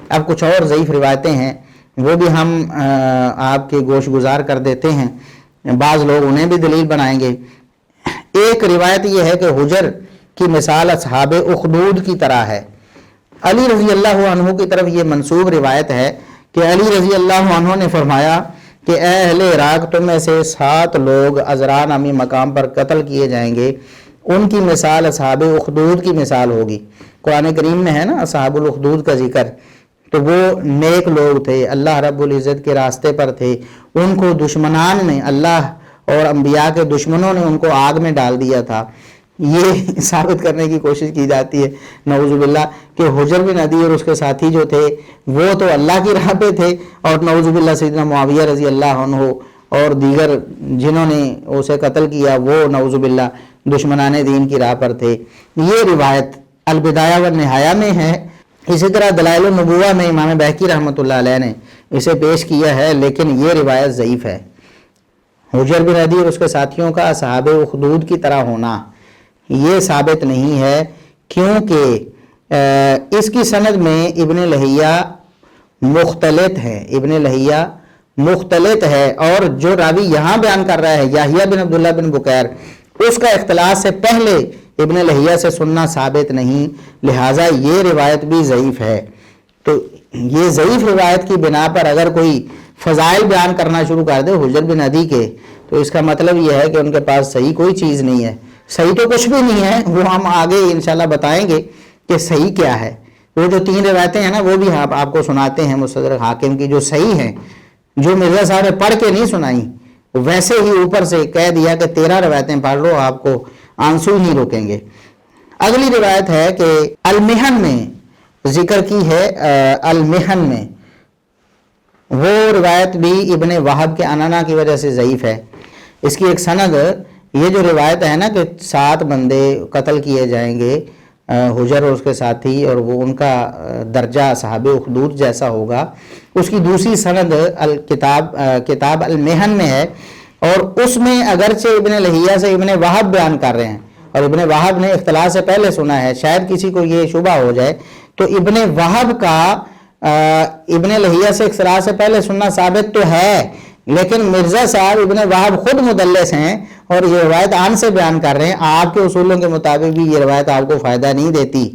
اب کچھ اور ضعیف روایتیں ہیں، وہ بھی ہم آپ کے گوش گزار کر دیتے ہیں، بعض لوگ انہیں بھی دلیل بنائیں گے۔ ایک روایت یہ ہے کہ حجر کی مثال اصحاب اخدود کی طرح ہے۔ علی رضی اللہ عنہ کی طرف یہ منسوب روایت ہے کہ علی رضی اللہ عنہ نے فرمایا کہ اے اہل عراق، تم میں سے 7 لوگ عذرا نامی مقام پر قتل کیے جائیں گے، ان کی مثال اصحاب اخدود کی مثال ہوگی۔ قرآن کریم میں ہے نا اصحاب الاخدود کا ذکر، تو وہ نیک لوگ تھے، اللہ رب العزت کے راستے پر تھے، ان کو دشمنان نے، اللہ اور انبیاء کے دشمنوں نے ان کو آگ میں ڈال دیا تھا۔ یہ ثابت کرنے کی کوشش کی جاتی ہے نعوذ باللہ کہ حجر بن عدی اور اس کے ساتھی جو تھے وہ تو اللہ کی راہ پہ تھے، اور نعوذ باللہ سیدنا معاویہ رضی اللہ عنہ اور دیگر جنہوں نے اسے قتل کیا وہ نعوذ باللہ دشمنان دین کی راہ پر تھے۔ یہ روایت البدایہ والنہایہ میں ہے۔ اسی طرح دلائل النبوہ میں امام بہقی رحمۃ اللہ علیہ نے اسے پیش کیا ہے، لیکن یہ روایت ضعیف ہے۔ حجر بن عدی اور اس کے ساتھیوں کا اصحاب اخدود کی طرح ہونا یہ ثابت نہیں ہے، کیونکہ اس کی سند میں ابن لہیہ مختلط ہے، ابن لہیہ مختلط ہے، اور جو راوی یہاں بیان کر رہا ہے یحییٰ بن عبداللہ بن بکیر، اس کا اختلاط سے پہلے ابن لہیہ سے سننا ثابت نہیں، لہٰذا یہ روایت بھی ضعیف ہے۔ تو یہ ضعیف روایت کی بنا پر اگر کوئی فضائل بیان کرنا شروع کر دے حجر بن عدی کے، تو اس کا مطلب یہ ہے کہ ان کے پاس صحیح کوئی چیز نہیں ہے۔ صحیح تو کچھ بھی نہیں ہے، وہ ہم آگے انشاءاللہ بتائیں گے کہ صحیح کیا ہے۔ وہ جو 3 روایتیں ہیں نا وہ بھی آپ کو سناتے ہیں مستدرک حاکم کی، جو صحیح ہیں، جو مرزا صاحب نے پڑھ کے نہیں سنائیں، ویسے ہی اوپر سے کہہ دیا کہ 13 روایتیں پڑھ لو، آپ کو آنسو نہیں روکیں گے۔ اگلی روایت ہے کہ المحن میں ذکر کی ہے، المحن میں وہ روایت بھی ابن وہب کے انانا کی وجہ سے ضعیف ہے۔ اس کی ایک سند، یہ جو روایت ہے نا کہ 7 بندے قتل کیے جائیں گے، حجر اور اس کے ساتھی، اور وہ ان کا درجہ صحابہ اخدود جیسا ہوگا، اس کی دوسری سند کتاب المحن میں ہے، اور اس میں اگرچہ ابن لہیہ سے ابن وہب بیان کر رہے ہیں، اور ابن وہب نے اختلاط سے پہلے سنا ہے، شاید کسی کو یہ شبہ ہو جائے، تو ابن وہب کا ابن لہیہ سے اختلاط سے پہلے سننا ثابت تو ہے، لیکن مرزا صاحب ابن وہب خود مدلس ہیں اور یہ روایت عن سے بیان کر رہے ہیں، آپ کے اصولوں کے مطابق بھی یہ روایت آپ کو فائدہ نہیں دیتی۔